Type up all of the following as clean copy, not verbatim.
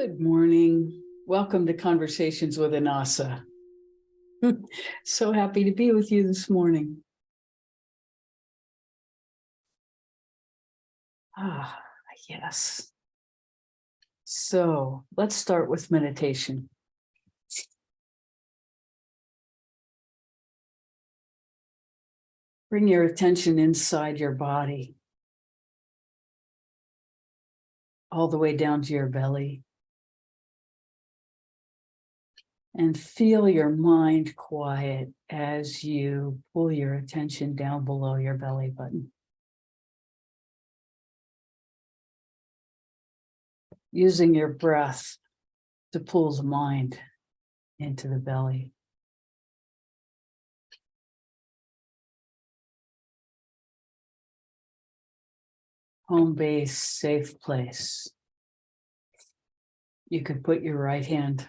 Good morning. Welcome to Conversations with Anasa. So happy to be with you this morning. Yes. So let's start with meditation. Bring your attention inside your body, all the way down to your belly. And feel your mind quiet as you pull your attention down below your belly button. Using your breath to pull the mind into the belly. Home base, safe place. You could put your right hand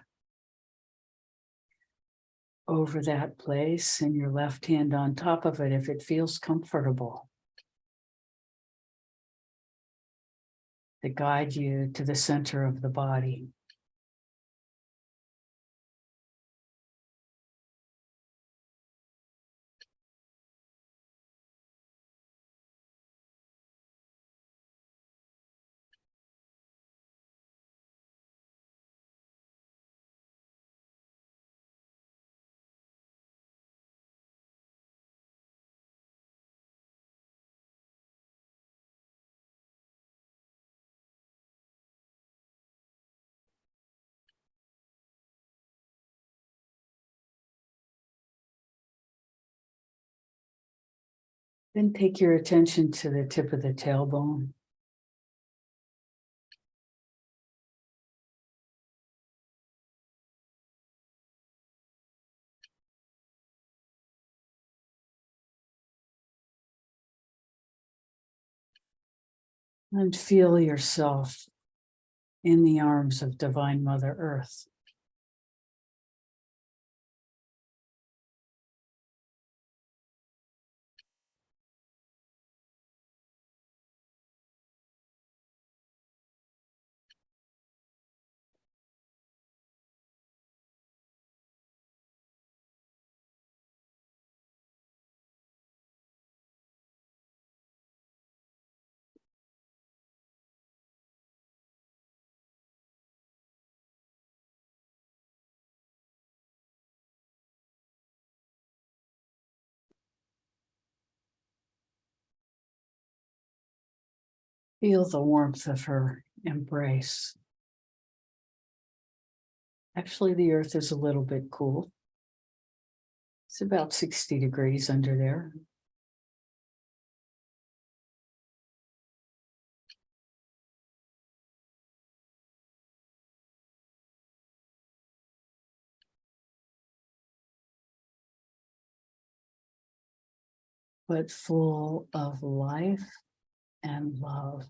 over that place and your left hand on top of it if it feels comfortable, to guide you to the center of the body. Then take your attention to the tip of the tailbone. And feel yourself in the arms of Divine Mother Earth. Feel the warmth of her embrace. Actually, the earth is a little bit cool. It's about 60 degrees under there. But full of life and love,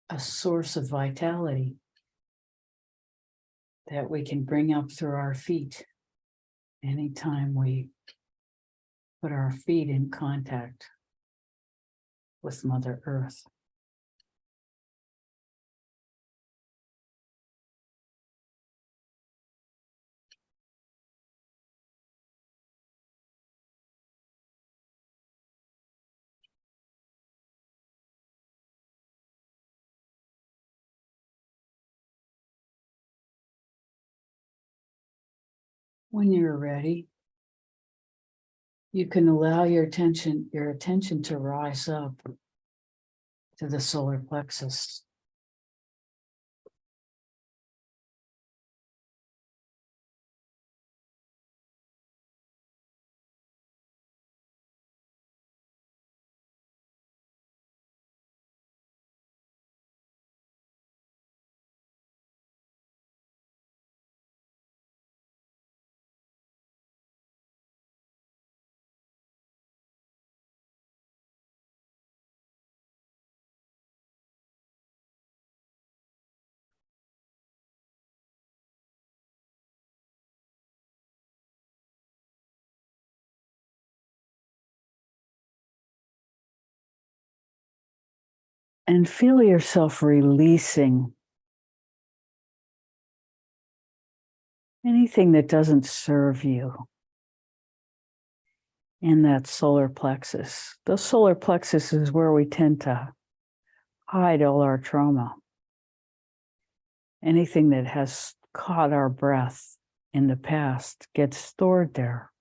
a source of vitality that we can bring up through our feet anytime we put our feet in contact with Mother Earth. When you're ready, you can allow your attention to rise up to the solar plexus. And feel yourself releasing anything that doesn't serve you in that solar plexus. The solar plexus is where we tend to hide all our trauma. Anything that has caught our breath in the past gets stored there.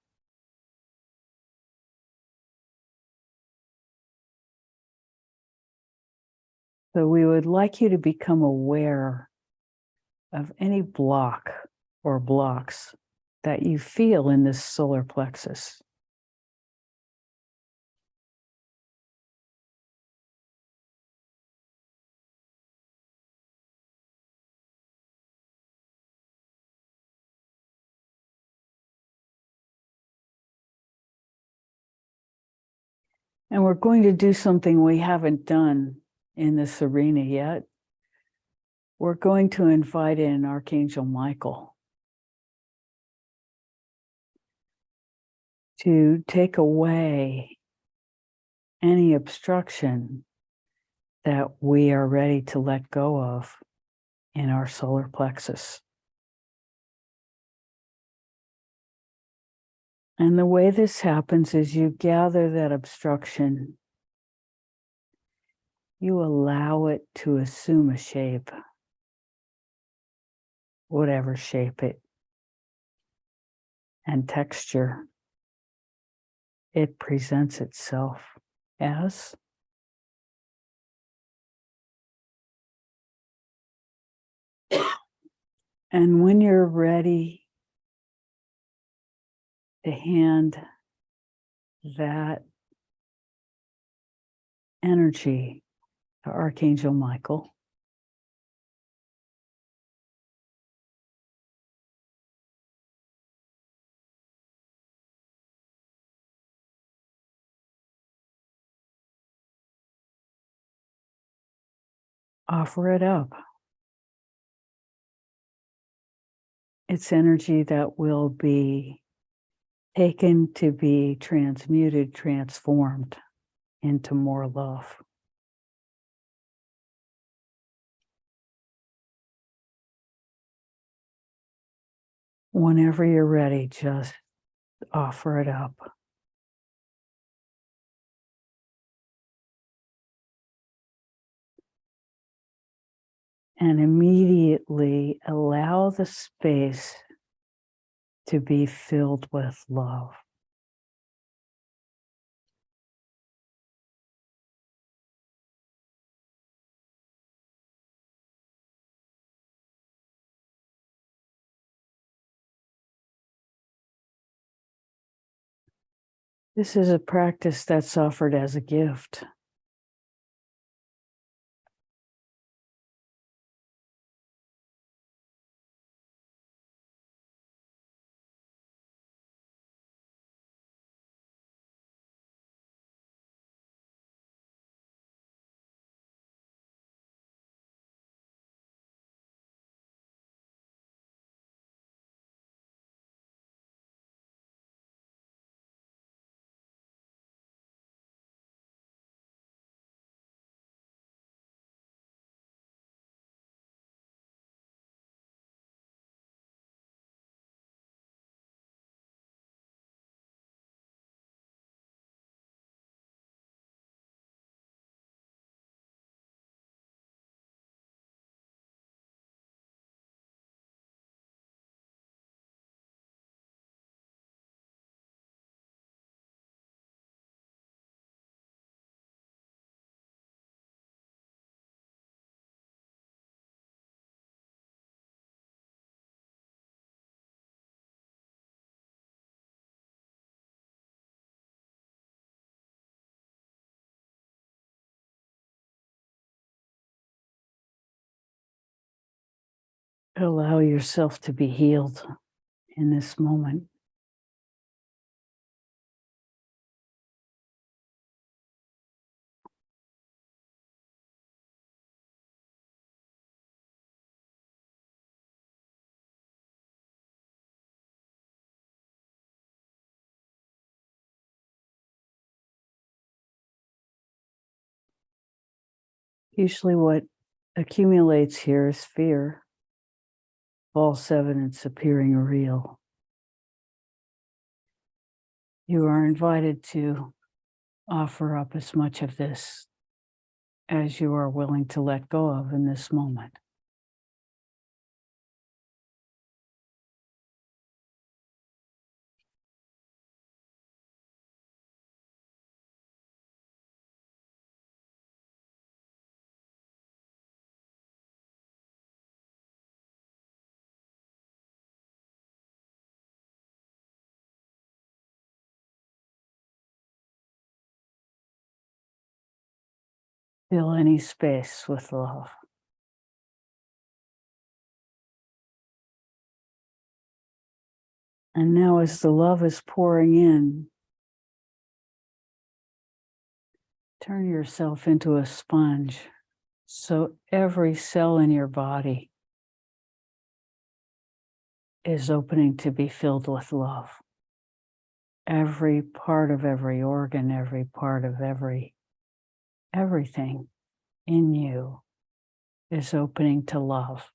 So we would like you to become aware of any block or blocks that you feel in this solar plexus. And we're going to do something we haven't done in this arena yet. We're going to invite in Archangel Michael to take away any obstruction that we are ready to let go of in our solar plexus. And the way this happens is you gather that obstruction, you allow it to assume a shape, whatever shape it and texture it presents itself as. And when you're ready to hand that energy to Archangel Michael, offer it up. It's energy that will be taken to be transmuted, transformed into more love. Whenever you're ready, just offer it up. And immediately allow the space to be filled with love. This is a practice that's offered as a gift. Allow yourself to be healed in this moment. Usually what accumulates here is fear. false evidence appearing real. You are invited to offer up as much of this as you are willing to let go of in this moment. Fill any space with love. And now as the love is pouring in, turn yourself into a sponge so every cell in your body is opening to be filled with love. Every part of every organ, every part of everything in you is opening to love.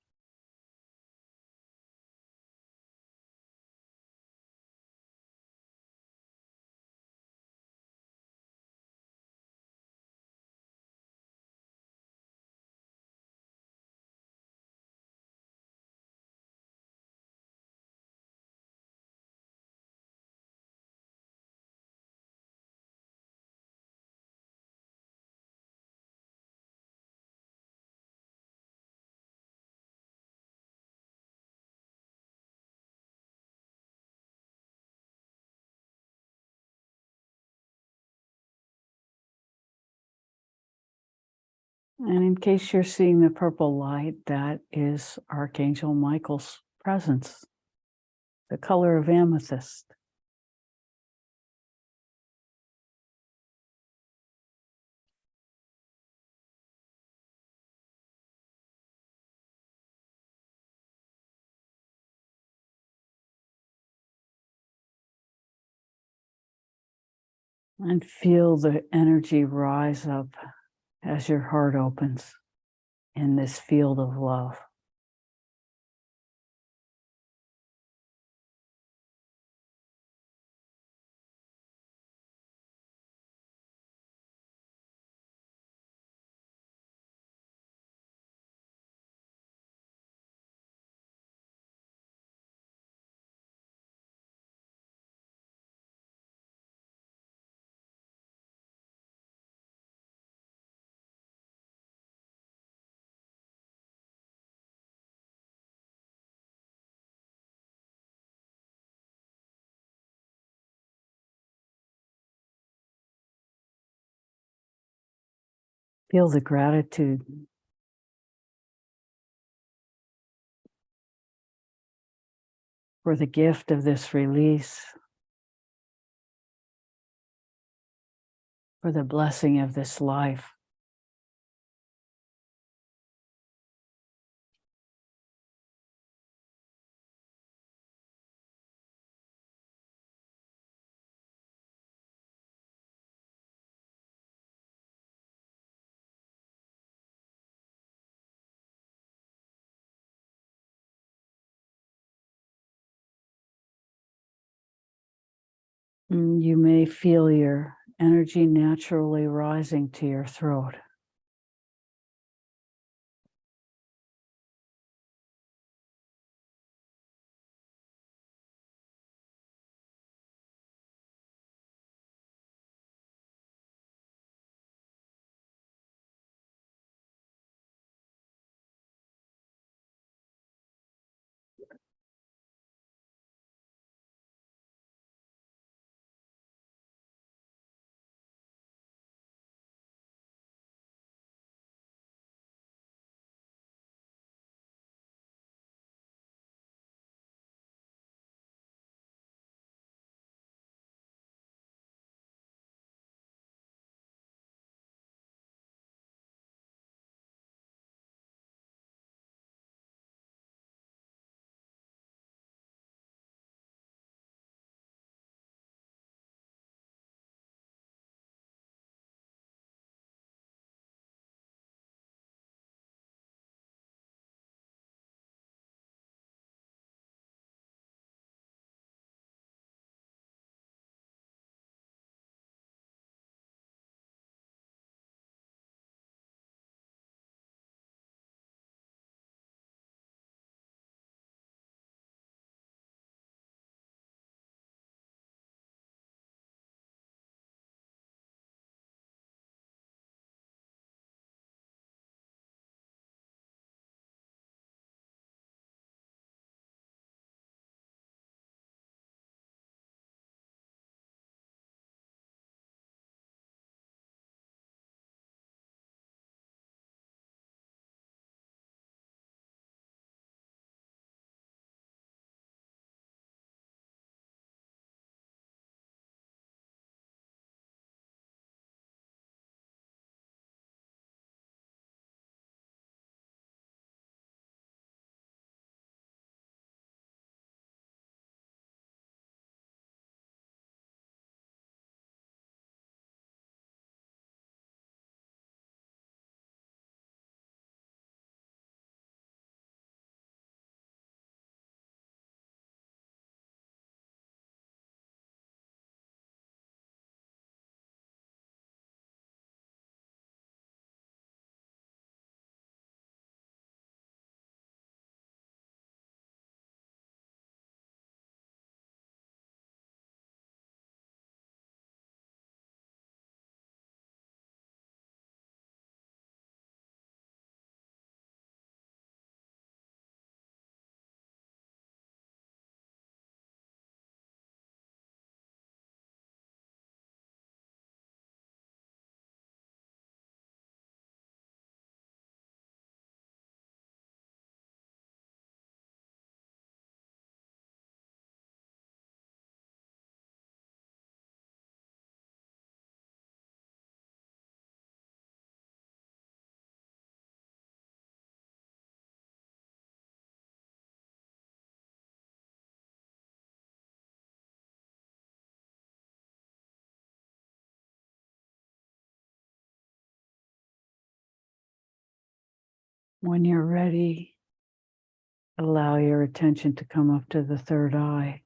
And in case you're seeing the purple light, that is Archangel Michael's presence, the color of amethyst. And feel the energy rise up as your heart opens in this field of love. Feel the gratitude for the gift of this release, for the blessing of this life. You may feel your energy naturally rising to your throat. When you're ready, allow your attention to come up to the third eye.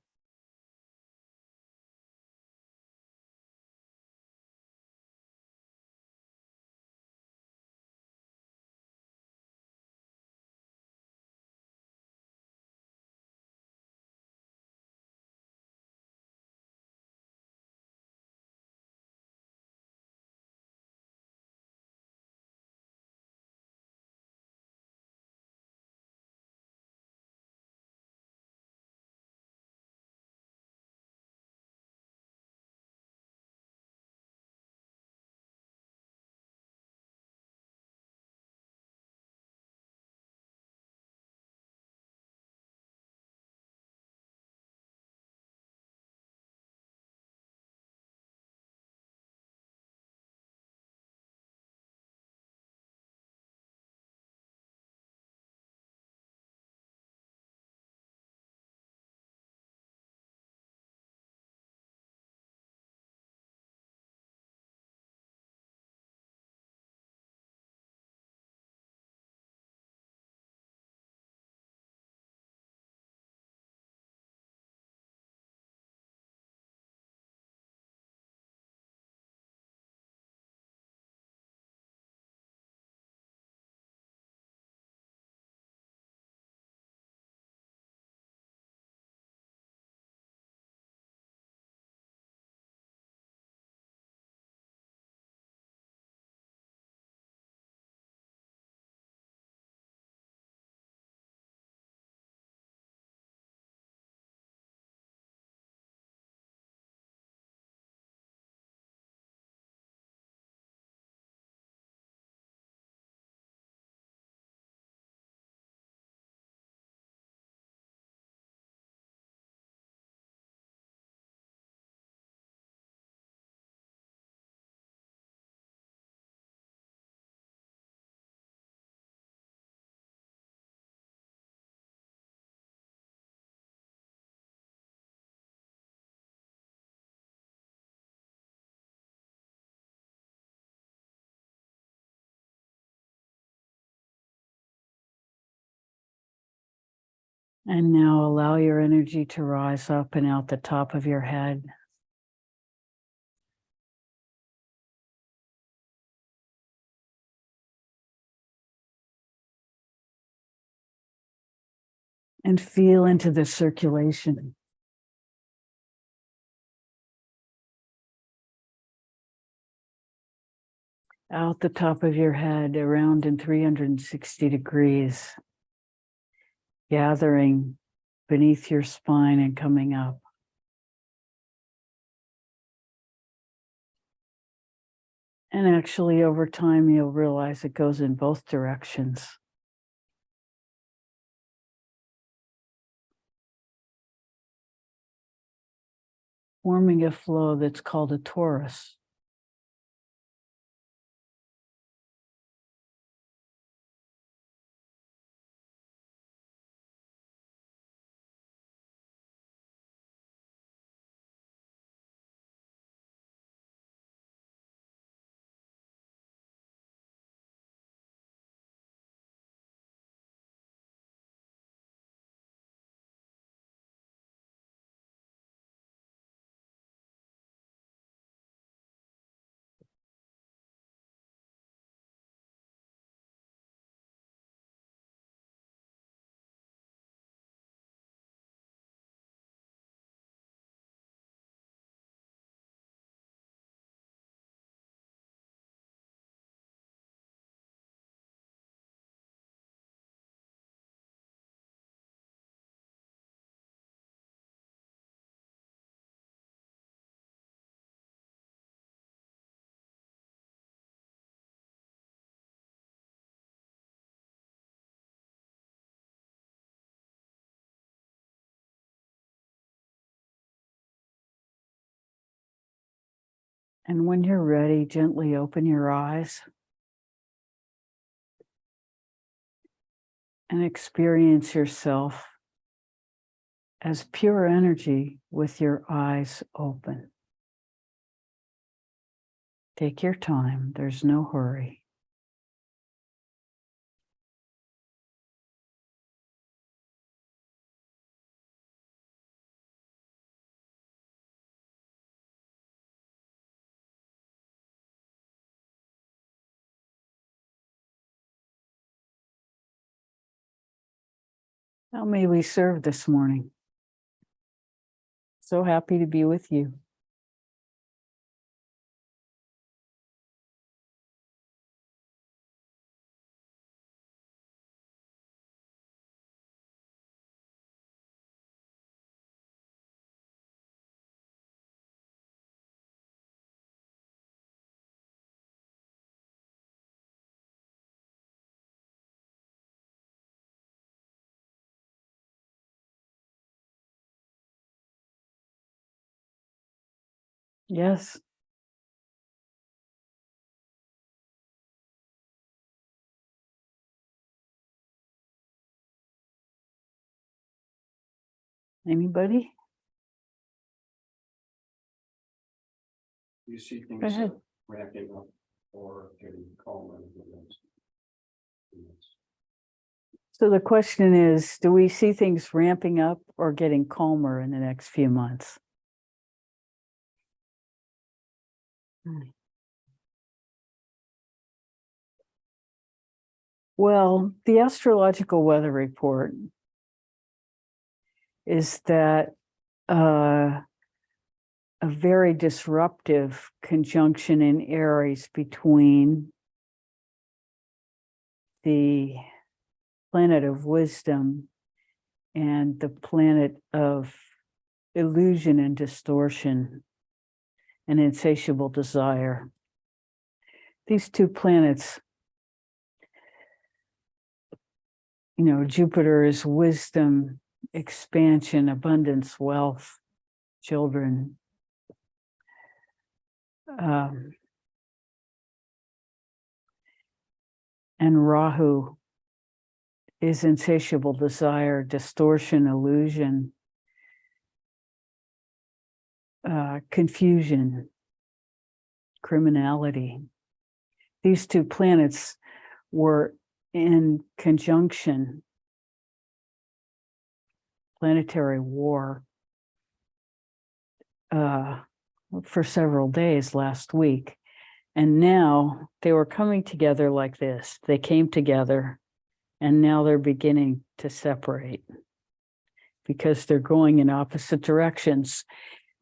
And now allow your energy to rise up and out the top of your head. And feel into the circulation. Out the top of your head, around in 360 degrees, gathering beneath your spine and coming up. And actually, over time, you'll realize it goes in both directions. Forming a flow that's called a torus. And when you're ready, gently open your eyes and experience yourself as pure energy with your eyes open. Take your time, there's no hurry. How may we serve this morning? So happy to be with you. Yes. Anybody? You see Go things ahead. ramping up or getting calmer in the next few months. So the question is, do we see things ramping up or getting calmer in the next few months? Well, the astrological weather report is that a very disruptive conjunction in Aries between the planet of wisdom and the planet of illusion and distortion and insatiable desire. These two planets, Jupiter is wisdom, expansion, abundance, wealth, children. And Rahu is insatiable desire, distortion, illusion, confusion, criminality. These two planets were in conjunction, planetary war, for several days last week. And now they were coming together like this. They came together and now they're beginning to separate because they're going in opposite directions.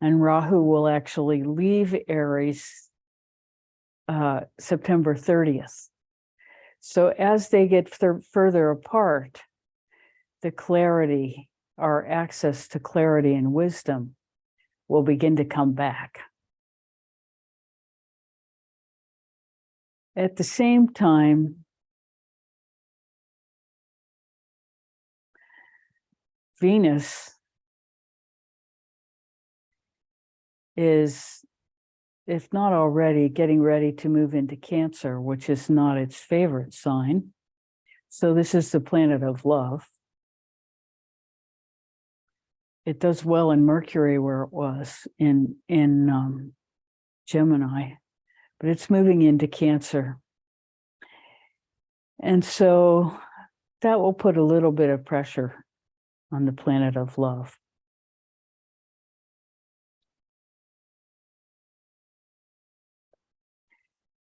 And Rahu will actually leave Aries September 30th. So as they get further apart, the clarity, our access to clarity and wisdom will begin to come back. At the same time, Venus is, if not already, getting ready to move into Cancer, which is not its favorite sign. So this is the planet of love. It does well in Mercury where it was in Gemini, but it's moving into Cancer. And so that will put a little bit of pressure on the planet of love.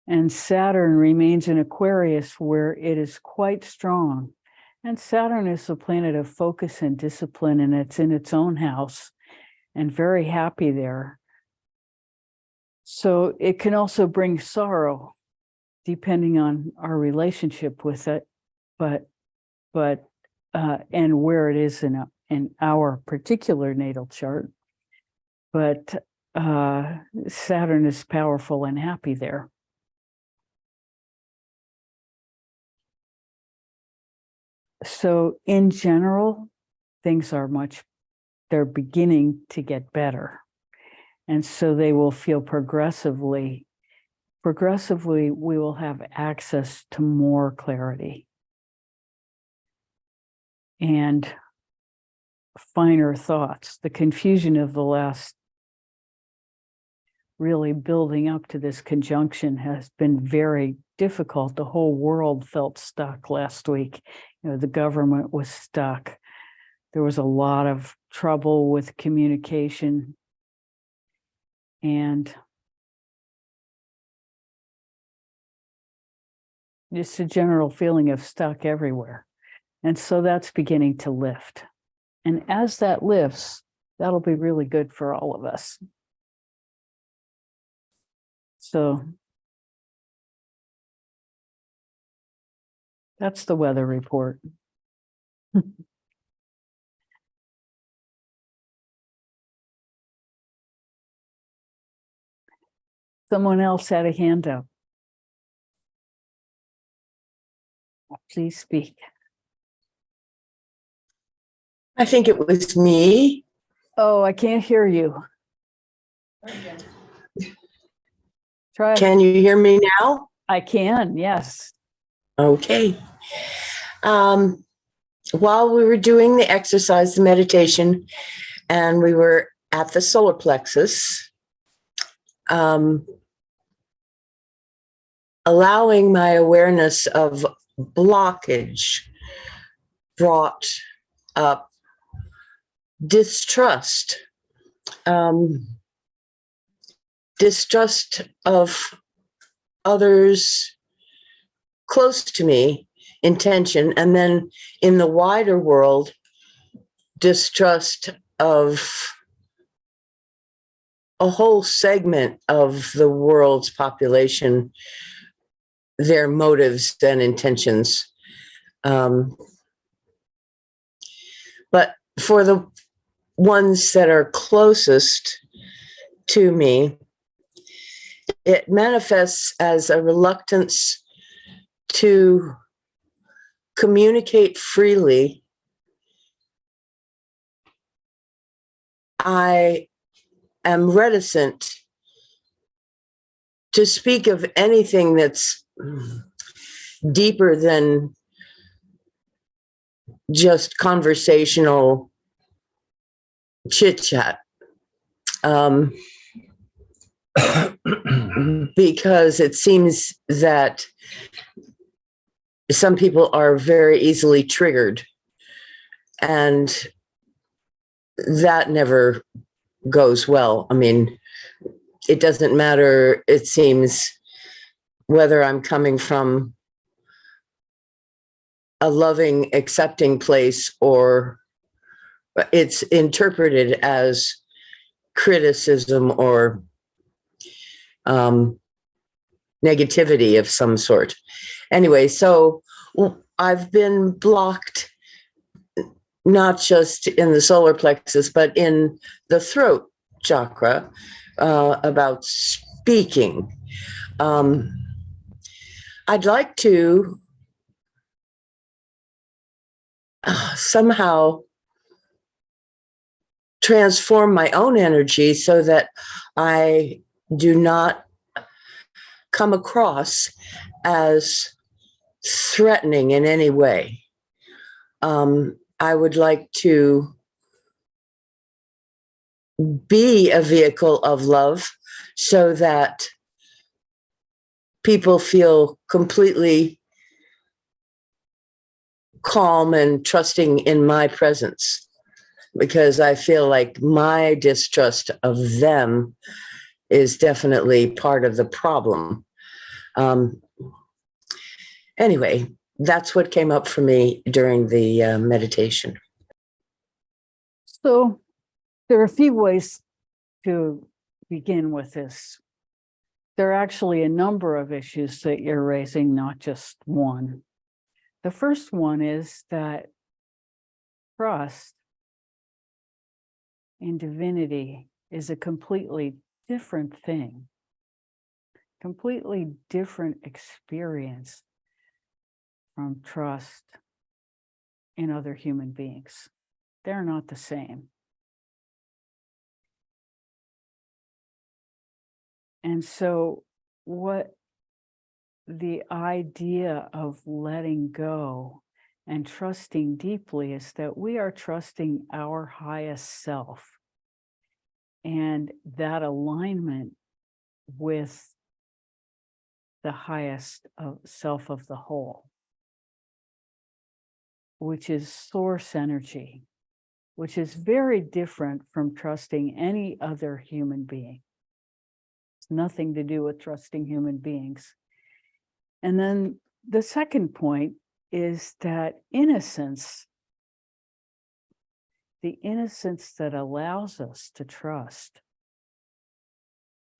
And Saturn remains in Aquarius where it is quite strong. And Saturn is the planet of focus and discipline, and it's in its own house and very happy there. So it can also bring sorrow depending on our relationship with it, but and where it is in our particular natal chart. But Saturn is powerful and happy there. So in general, things are they're beginning to get better. And so they will feel progressively, we will have access to more clarity and finer thoughts. The confusion of the last, really building up to this conjunction, has been very difficult. The whole world felt stuck last week. The government was stuck. There was a lot of trouble with communication. And just a general feeling of stuck everywhere. And so that's beginning to lift. And as that lifts, that'll be really good for all of us. So that's the weather report. Someone else had a hand up. Please speak. I think it was me. Oh, I can't hear you. Try. Can you hear me now? I can, yes. Okay. While we were doing the exercise, the meditation, and we were at the solar plexus, allowing my awareness of blockage brought up distrust. Distrust of others close to me, intention, and then in the wider world, distrust of a whole segment of the world's population, their motives and intentions. But for the ones that are closest to me, it manifests as a reluctance to communicate freely. I am reticent to speak of anything that's deeper than just conversational chit chat. Because it seems that some people are very easily triggered, and that never goes well. I mean, it doesn't matter, it seems, whether I'm coming from a loving, accepting place or it's interpreted as criticism or negativity of some sort. Anyway, so I've been blocked, not just in the solar plexus, but in the throat chakra, about speaking. I'd like to somehow transform my own energy so that I do not come across as threatening in any way. I would like to be a vehicle of love so that people feel completely calm and trusting in my presence, because I feel like my distrust of them is definitely part of the problem. Anyway, that's what came up for me during the meditation. So there are a few ways to begin with this. There are actually a number of issues that you're raising, not just one. The first one is that trust in divinity is a completely different thing, completely different experience from trust in other human beings. They're not the same. And so what the idea of letting go and trusting deeply is that we are trusting our highest self, and that alignment with the highest self of the whole, which is source energy, which is very different from trusting any other human being. It's nothing to do with trusting human beings. And then the second point is that innocence, the innocence that allows us to trust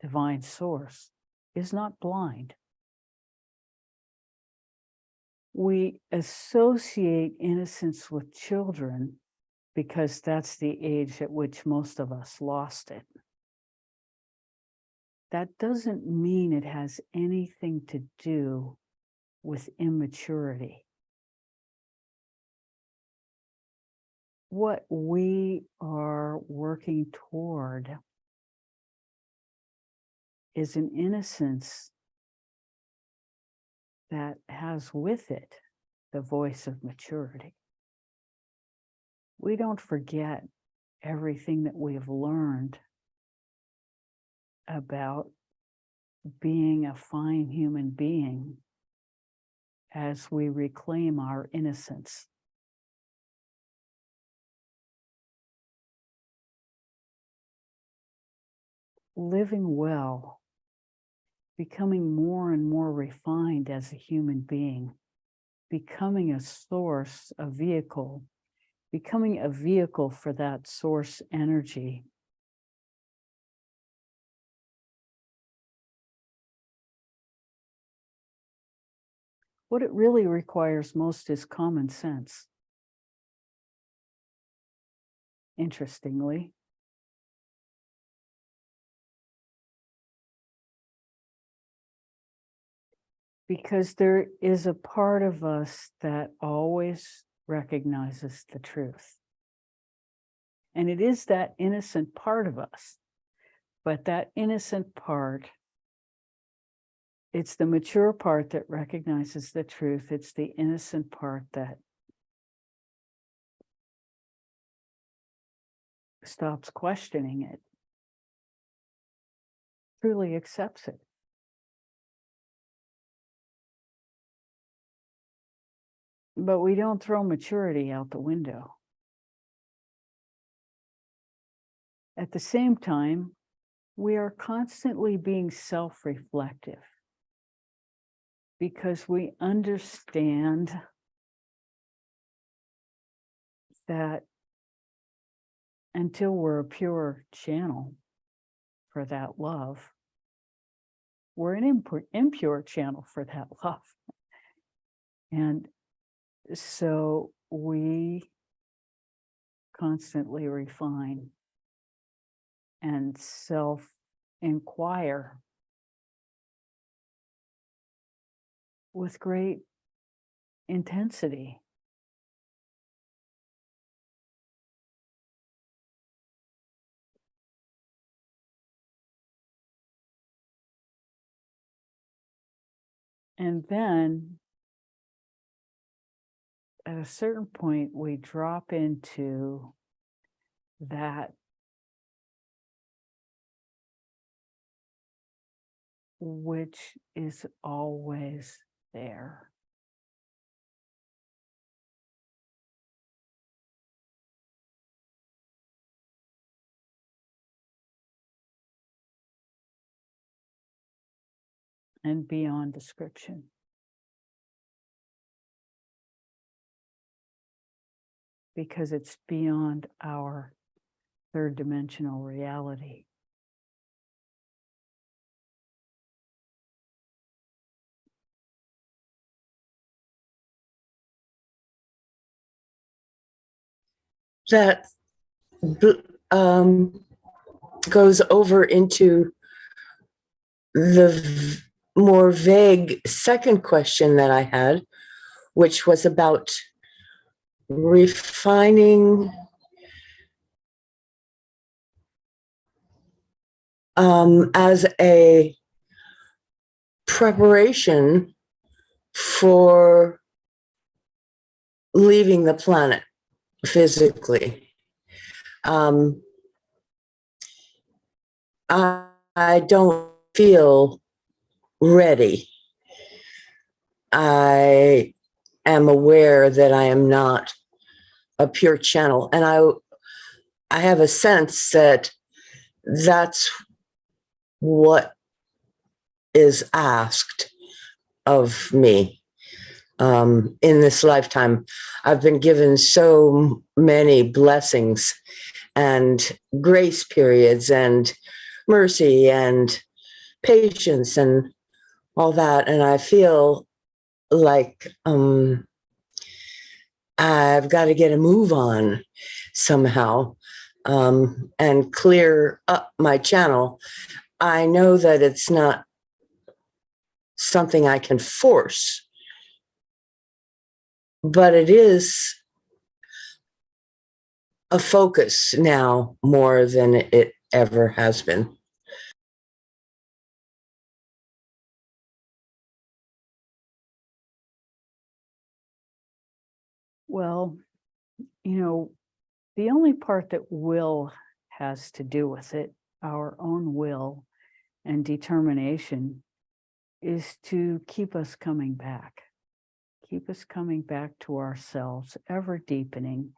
divine source, is not blind. We associate innocence with children because that's the age at which most of us lost it. That doesn't mean it has anything to do with immaturity. What we are working toward is an innocence that has with it the voice of maturity. We don't forget everything that we have learned about being a fine human being as we reclaim our innocence. Living well, becoming more and more refined as a human being, becoming a source, a vehicle, becoming a vehicle for that source energy. What it really requires most is common sense. Interestingly. Because there is a part of us that always recognizes the truth. And it is that innocent part of us. But that innocent part, it's the mature part that recognizes the truth. It's the innocent part that stops questioning it, truly accepts it. But we don't throw maturity out the window. At the same time, we are constantly being self-reflective because we understand that until we're a pure channel for that love, we're an impure channel for that love. And so we constantly refine and self-inquire with great intensity. And then at a certain point, we drop into that which is always there. And beyond description. Because it's beyond our third dimensional reality. That goes over into the more vague second question that I had, which was about refining as a preparation for leaving the planet physically. I don't feel ready. I am aware that I am not a pure channel, and I have a sense that that's what is asked of me. in this lifetime. I've been given so many blessings and grace periods and mercy and patience and all that. And I feel like I've got to get a move on somehow, and clear up my channel. I know that it's not something I can force, but it is a focus now more than it ever has been. Well, the only part that will has to do with it, our own will and determination, is to keep us coming back to ourselves, ever deepening.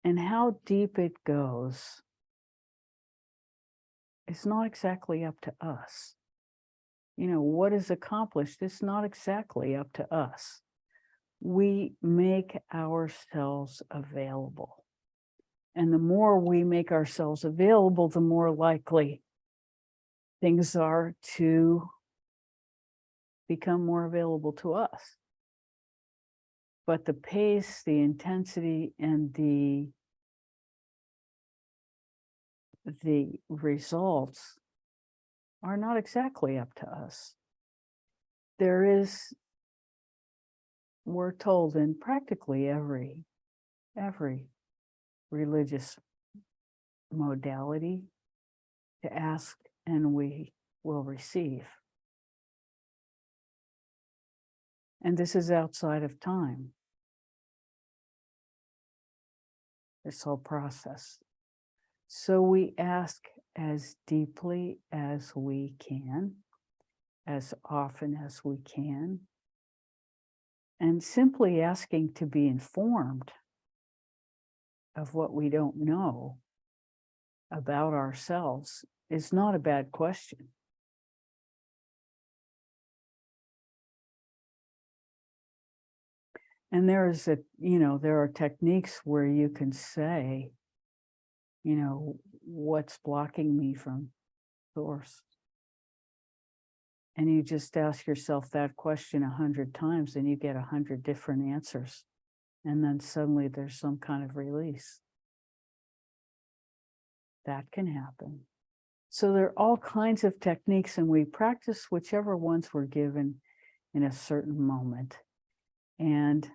And how deep it goes is not exactly up to us. What is accomplished is not exactly up to us. We make ourselves available. And the more we make ourselves available, the more likely things are to become more available to us. But the pace, the intensity, and the results are not exactly up to us. There is, we're told in practically every religious modality, to ask and we will receive. And this is outside of time, this whole process. So we ask as deeply as we can, as often as we can, and simply asking to be informed of what we don't know about ourselves is not a bad question. And there are techniques where you can say, what's blocking me from source? And you just ask yourself that question 100 times and you get 100 different answers. And then suddenly there's some kind of release. That can happen. So there are all kinds of techniques, and we practice whichever ones we're given in a certain moment. And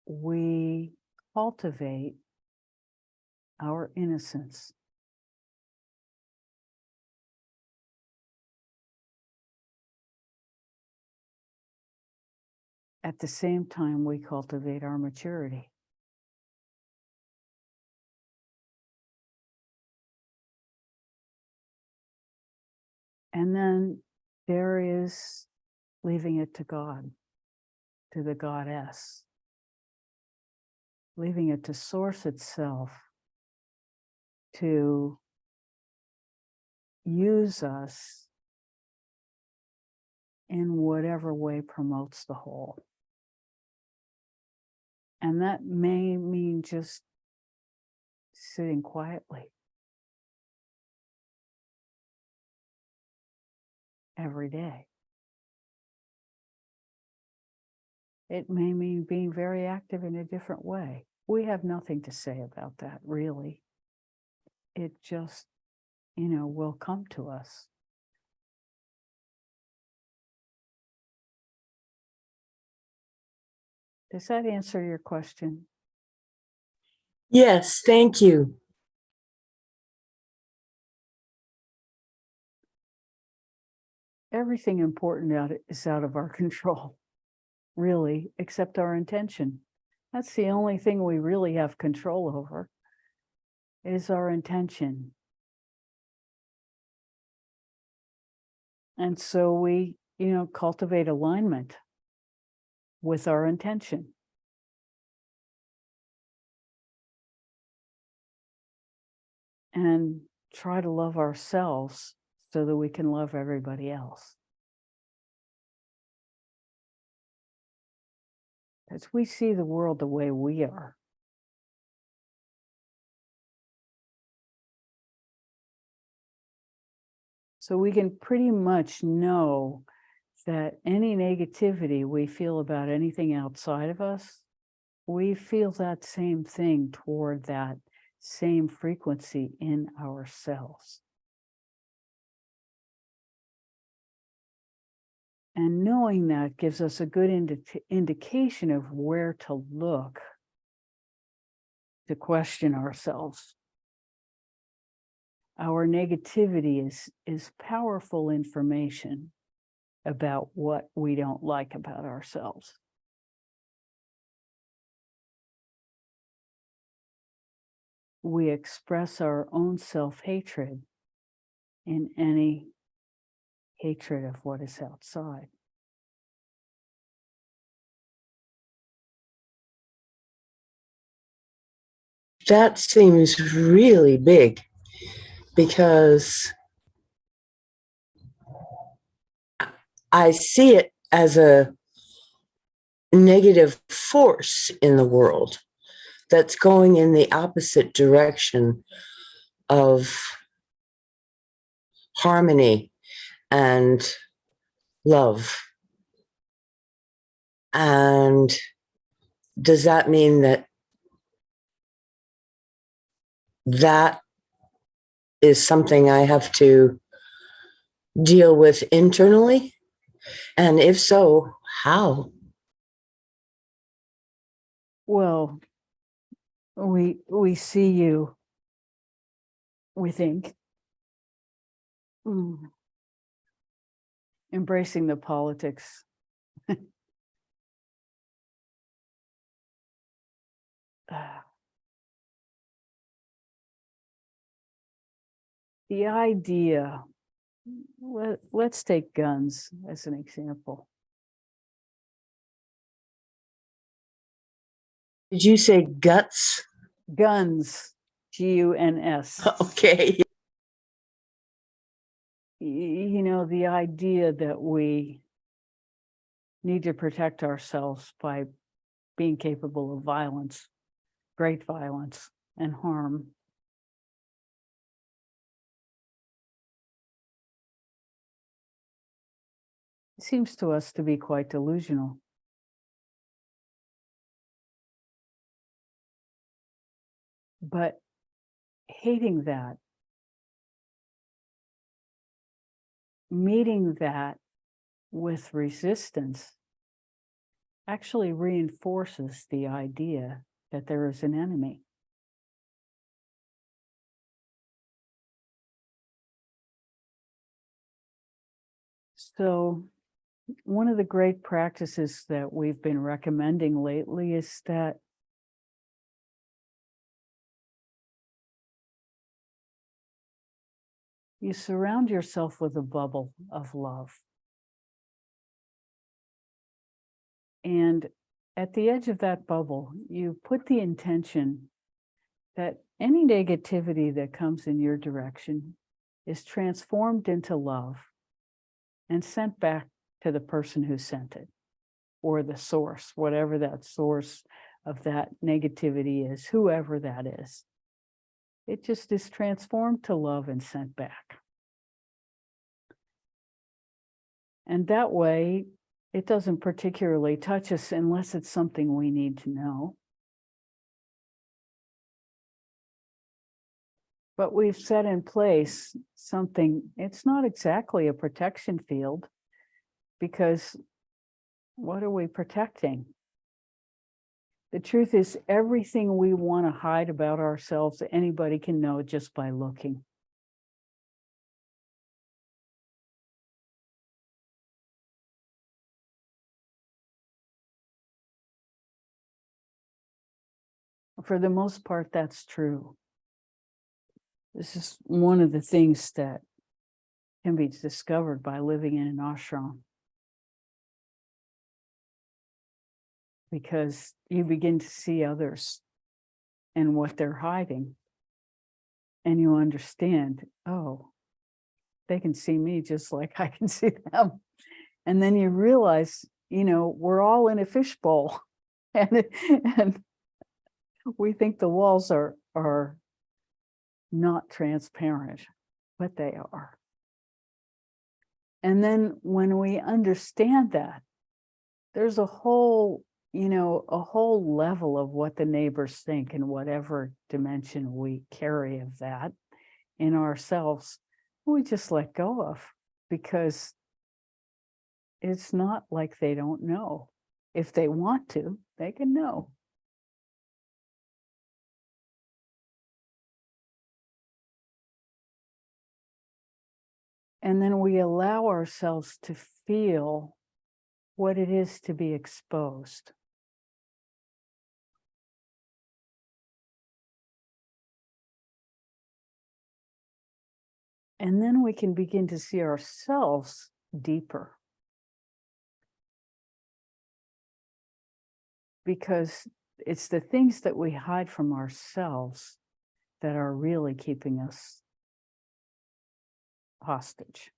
we cultivate our innocence. At the same time, we cultivate our maturity. And then there is leaving it to God, to the goddess, leaving it to source itself to use us in whatever way promotes the whole. And that may mean just sitting quietly every day. It may mean being very active in a different way. We have nothing to say about that, really. It just, will come to us. Does that answer your question? Yes, thank you. Everything important is out of our control, really, except our intention. That's the only thing we really have control over, is our intention. And so we, cultivate alignment with our intention. And try to love ourselves so that we can love everybody else. Because we see the world the way we are. So we can pretty much know that any negativity we feel about anything outside of us, we feel that same thing toward that same frequency in ourselves. And knowing that gives us a good indication of where to look to question ourselves. Our negativity is powerful information about what we don't like about ourselves. We express our own self-hatred in any hatred of what is outside. That seems really big because I see it as a negative force in the world that's going in the opposite direction of harmony and love. And does that mean that that is something I have to deal with internally? And if so, how? Well, we see you, we think, embracing the politics. The idea, let's take guns as an example. Did you say guts? Guns, G-U-N-S. Okay. You know, the idea that we need to protect ourselves by being capable of violence, great violence and harm. It seems to us to be quite delusional. But hating that, meeting that with resistance, actually reinforces the idea that there is an enemy. So one of the great practices that we've been recommending lately is that you surround yourself with a bubble of love. And at the edge of that bubble, you put the intention that any negativity that comes in your direction is transformed into love and sent back to the person who sent it, or the source, whatever that source of that negativity is, whoever that is. It just is transformed to love and sent back. And that way, it doesn't particularly touch us unless it's something we need to know. But we've set in place something, it's not exactly a protection field, because what are we protecting? The truth is, everything we want to hide about ourselves, anybody can know just by looking. For the most part, that's true. This is one of the things that can be discovered by living in an ashram. Because you begin to see others and what they're hiding. And you understand, oh, they can see me just like I can see them. And then you realize, you know, we're all in a fishbowl. And we think the walls are not transparent, but they are. And then when we understand that, there's a whole, a whole level of what the neighbors think in whatever dimension we carry of that in ourselves, we just let go of, because it's not like they don't know. If they want to, they can know. And then we allow ourselves to feel what it is to be exposed. And then we can begin to see ourselves deeper. Because it's the things that we hide from ourselves that are really keeping us hostage.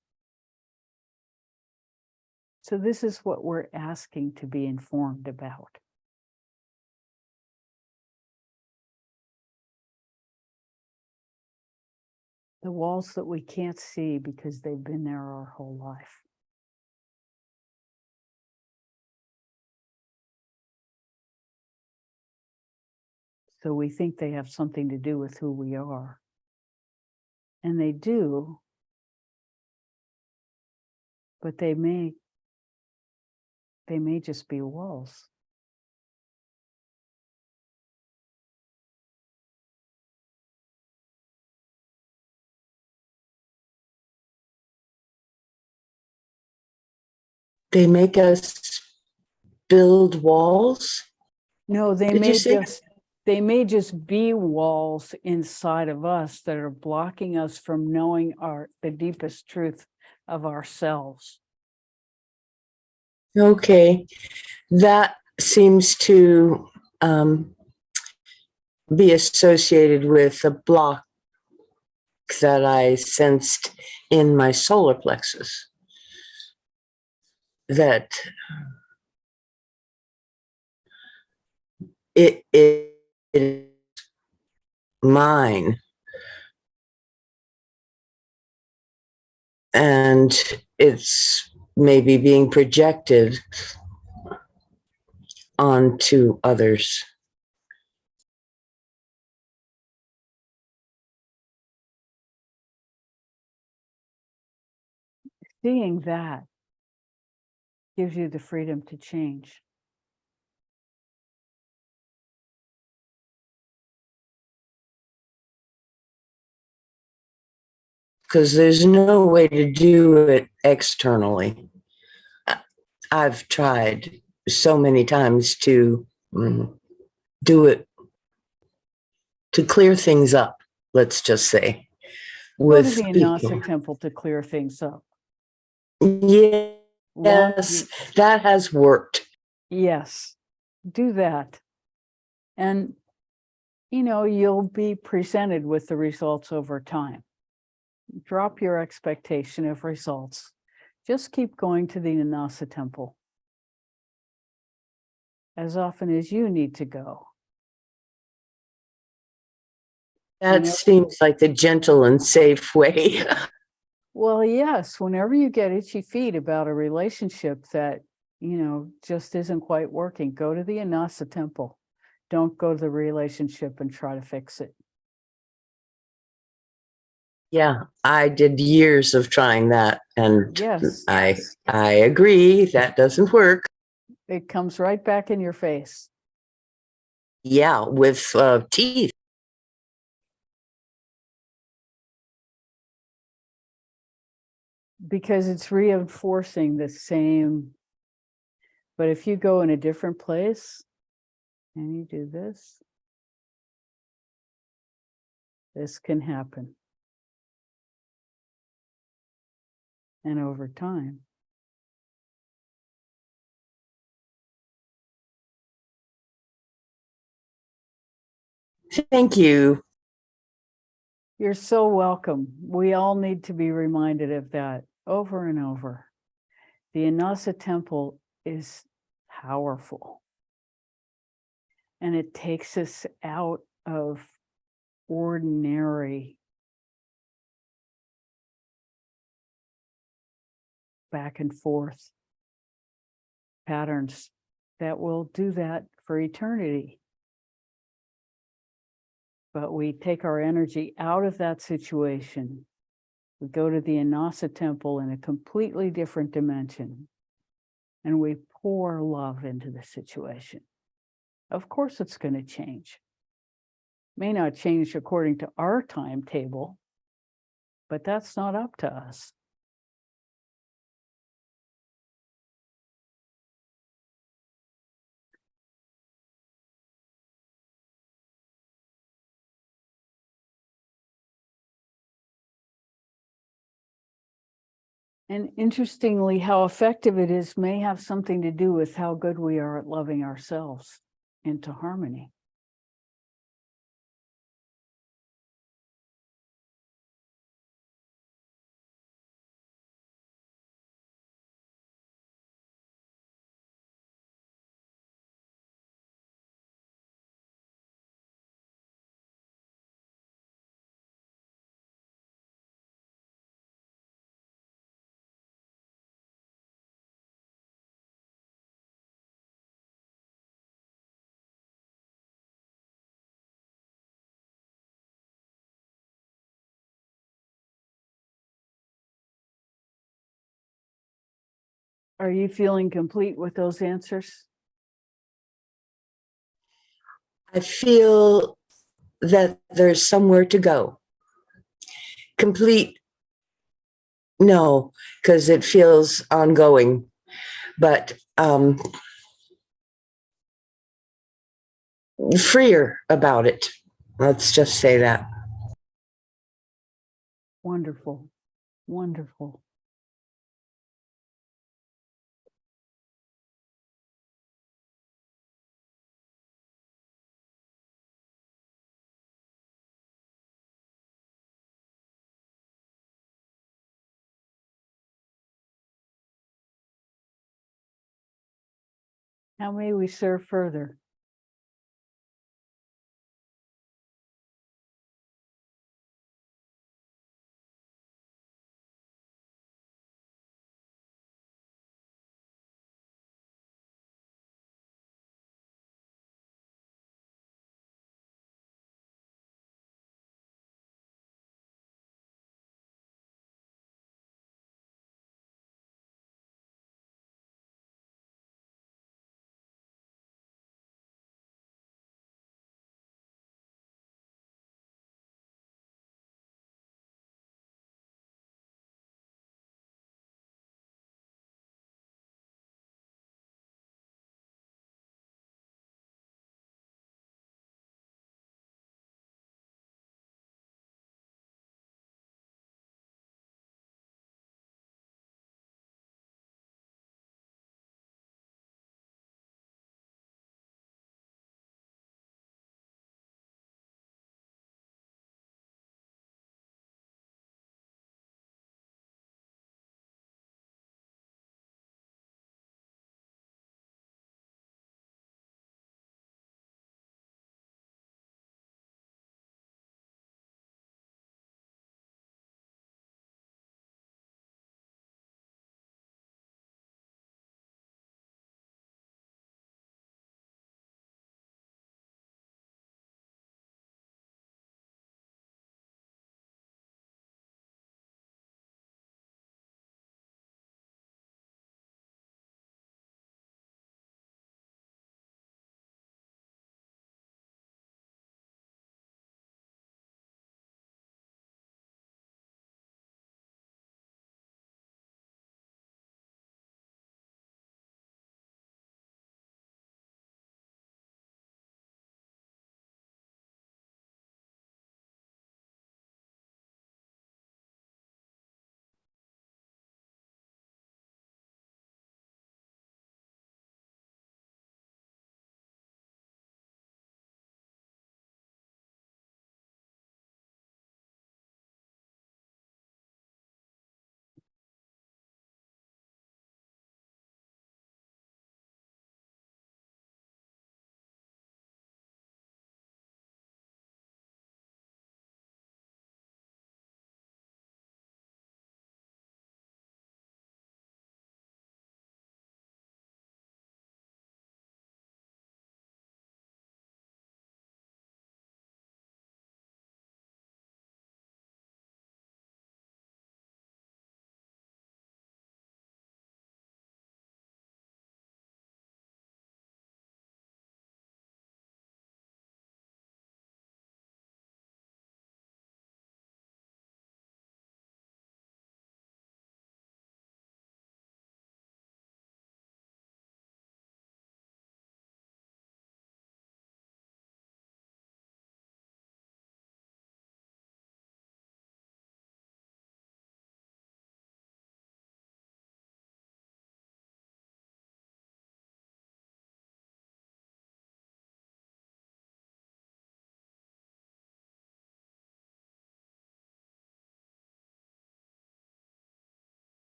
So this is what we're asking to be informed about. The walls that we can't see because they've been there our whole life. So we think they have something to do with who we are. And they do, but they may just be walls. They make us build walls. No, they Did you may say? just be walls inside of us that are blocking us from knowing the deepest truth of ourselves. Okay, that seems to be associated with a block that I sensed in my solar plexus. That it is mine, and it's maybe being projected onto others. Seeing that gives you the freedom to change. Because there's no way to do it externally. I've tried so many times to do it, to clear things up, let's just say, Go to with the people. Inasa temple to clear things up. Yes, that has worked. Yes, do that. And, you'll be presented with the results over time. Drop your expectation of results. Just keep going to the Inasa temple as often as you need to go. That seems like the gentle and safe way. Well, yes, whenever you get itchy feet about a relationship that, just isn't quite working, go to the Inasa temple. Don't go to the relationship and try to fix it. Yeah, I did years of trying that, and Yes, I agree that doesn't work. it comes right back in your face. Yeah, with teeth. Because it's reinforcing the same. But if you go in a different place and you do this can happen. And over time. Thank you. You're so welcome. We all need to be reminded of that over and over. The Inasa temple is powerful. And it takes us out of ordinary back and forth patterns that will do that for eternity. But we take our energy out of that situation. We go to the Inasa temple in a completely different dimension, and we pour love into the situation. Of course, it's going to change. May not change according to our timetable, but that's not up to us. And interestingly, how effective it is may have something to do with how good we are at loving ourselves into harmony. Are you feeling complete with those answers? I feel that there's somewhere to go. Complete, no, because it feels ongoing, but freer about it. Let's just say that. Wonderful, wonderful. How may we serve further?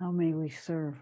How may we serve?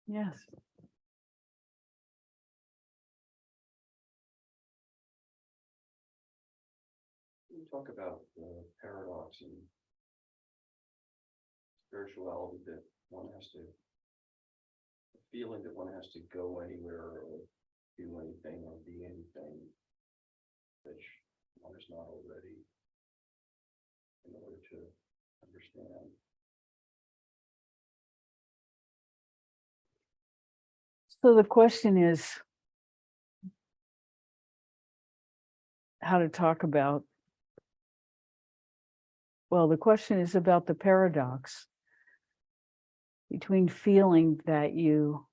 Yes. You talk about the paradox in spirituality that one has to, the feeling that one has to go anywhere or do anything or be anything which one is not already in order to understand. So the question is how to talk about, well, the question is about the paradox between feeling that you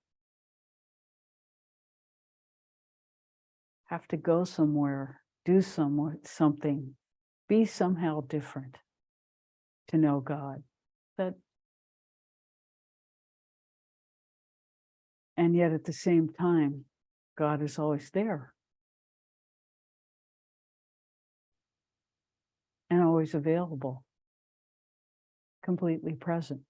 have to go somewhere, do something, be somehow different to know God. And yet at the same time, God is always there and always available, completely present.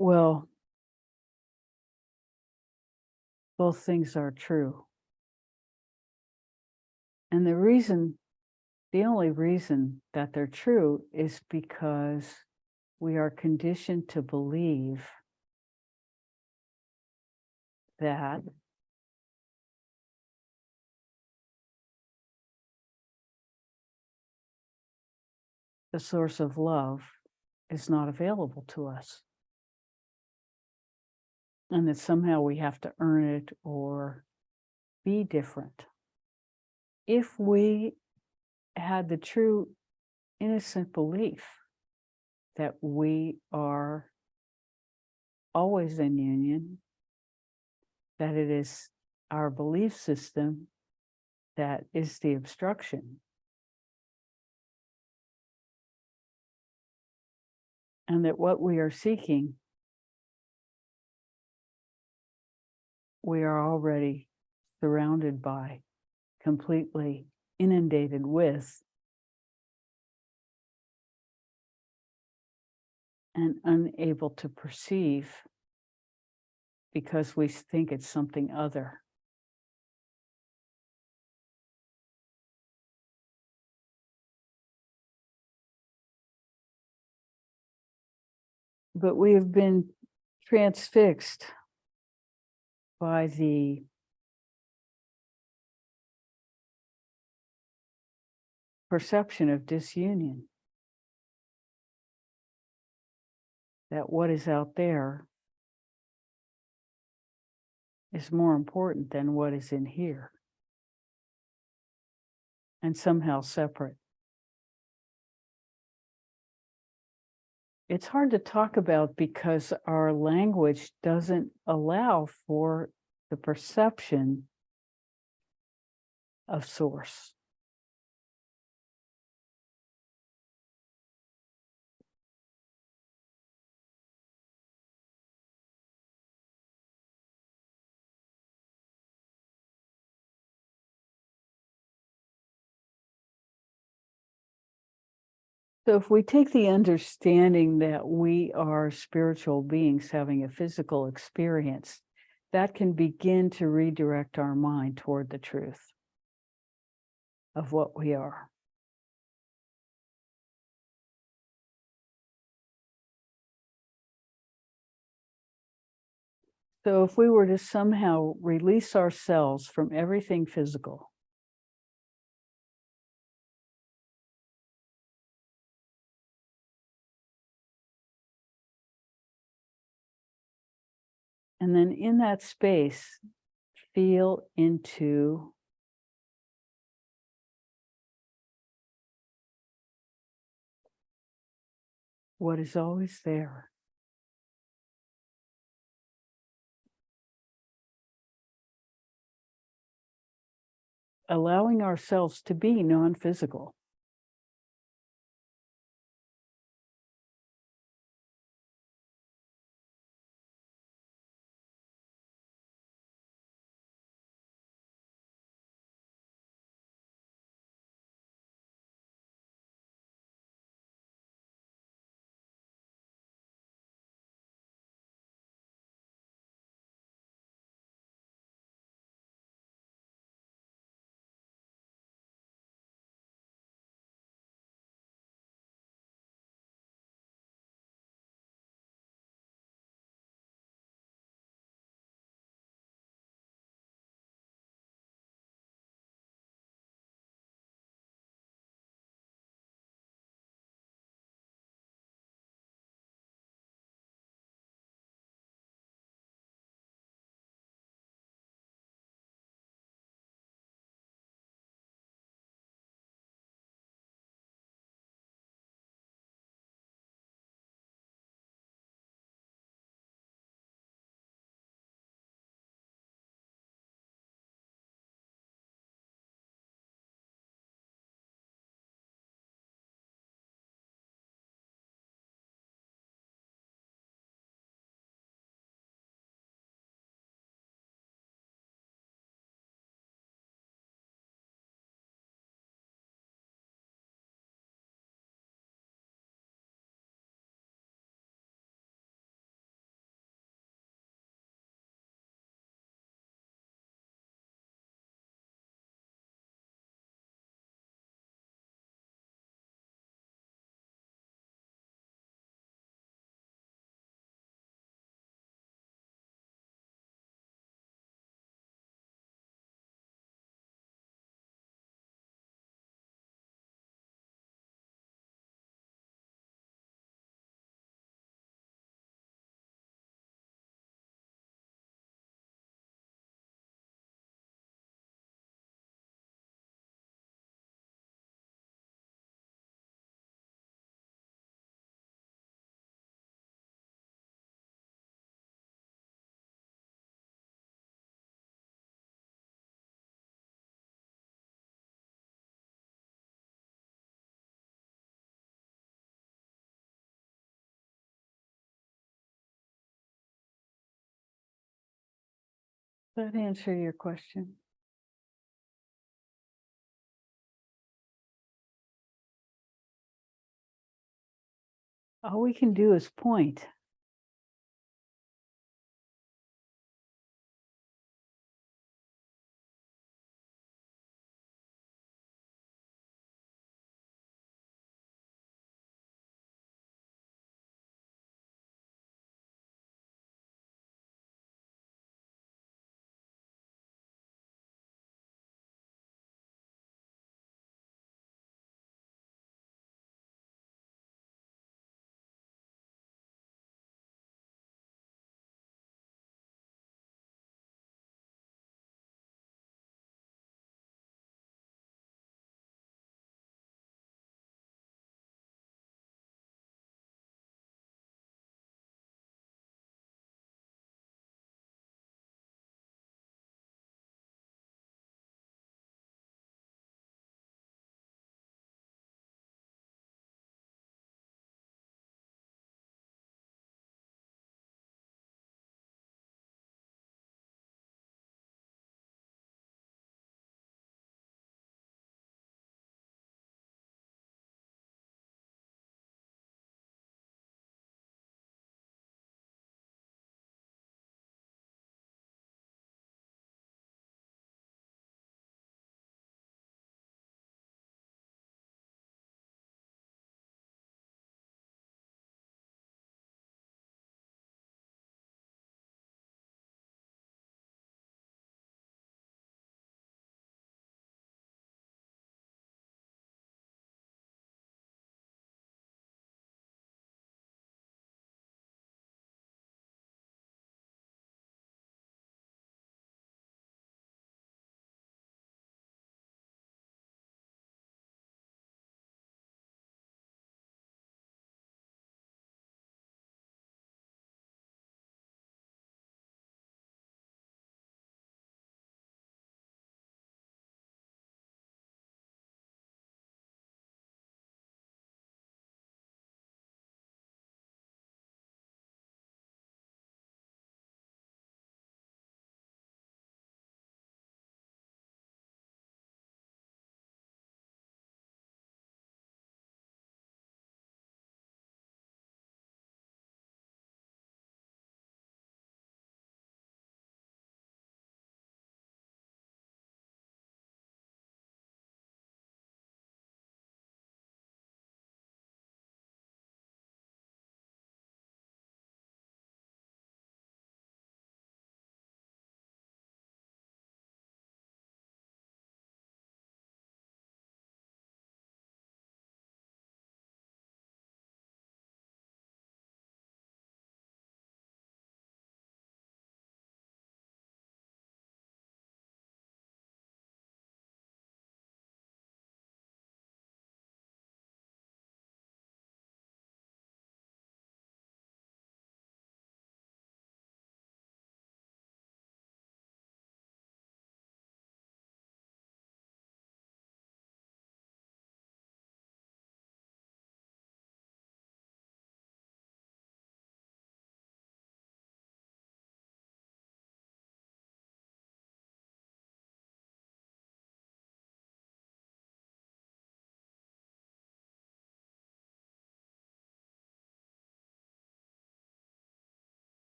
Well, both things are true. And the only reason that they're true is because we are conditioned to believe that the source of love is not available to us. And that somehow we have to earn it or be different. If we had the true innocent belief that we are always in union, that it is our belief system that is the obstruction, and that what we are seeking, we are already surrounded by, completely inundated with, and unable to perceive because we think it's something other. But we have been transfixed by the perception of disunion. That what is out there is more important than what is in here, and somehow separate. it's hard to talk about because our language doesn't allow for the perception of source. So if we take the understanding that we are spiritual beings having a physical experience, that can begin to redirect our mind toward the truth of what we are. So if we were to somehow release ourselves from everything physical, and then in that space, feel into what is always there. Allowing ourselves to be non-physical. Does that answer your question? All we can do is point.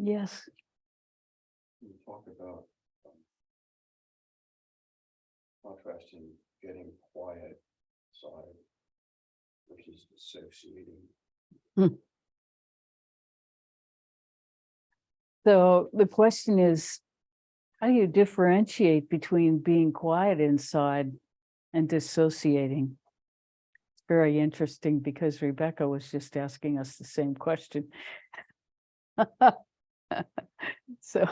Yes. You talk about contrasting getting quiet side versus associating. So the question is, how do you differentiate between being quiet inside and dissociating? It's very interesting because Rebecca was just asking us the same question. So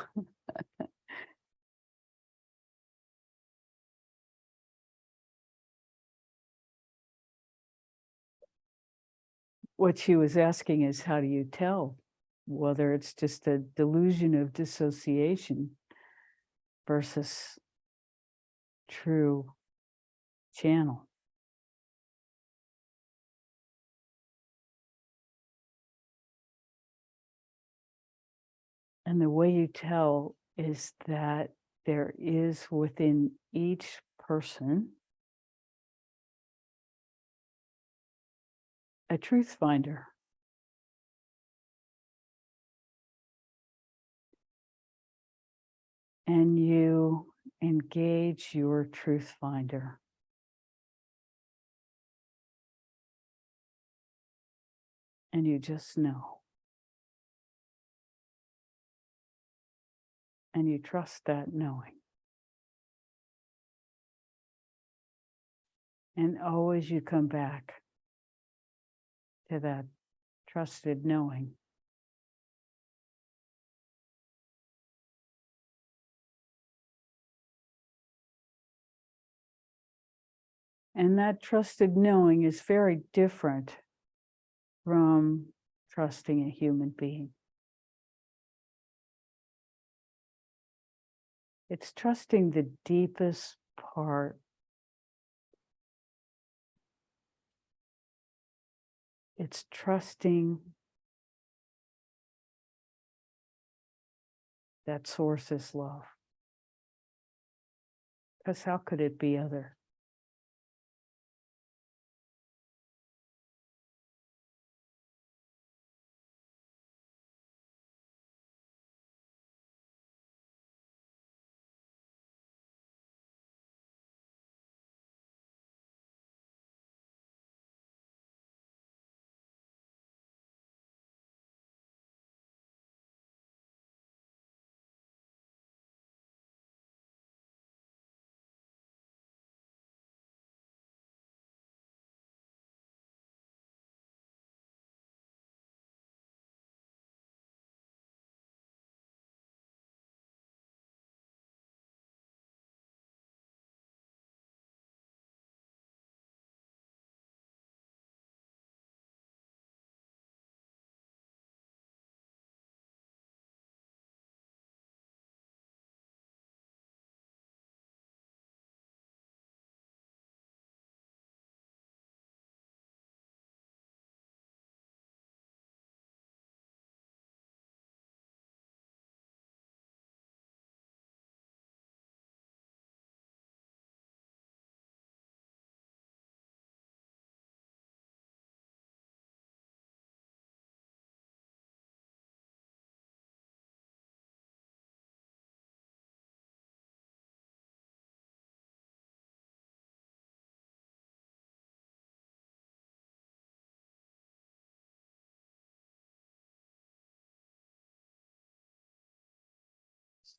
what she was asking is, how do you tell whether it's just a delusion of dissociation versus true channel? And the way you tell is that there is within each person a truth finder. And you engage your truth finder. And you just know. And you trust that knowing. And always you come back to that trusted knowing. And that trusted knowing is very different from trusting a human being. It's trusting the deepest part it's trusting that source is love. Because how could it be other?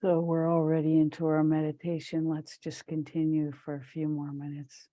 So we're already into our meditation. Let's just continue for a few more minutes.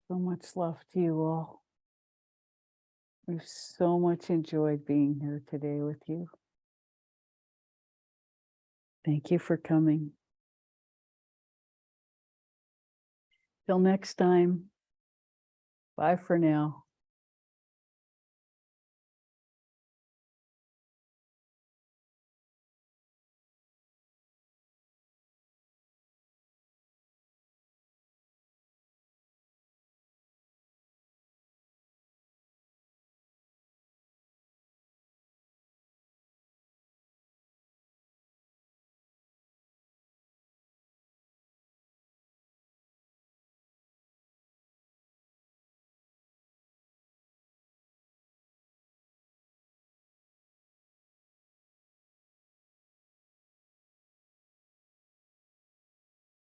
So much love to you all. We've so much enjoyed being here today with you. Thank you for coming. Till next time. Bye for now.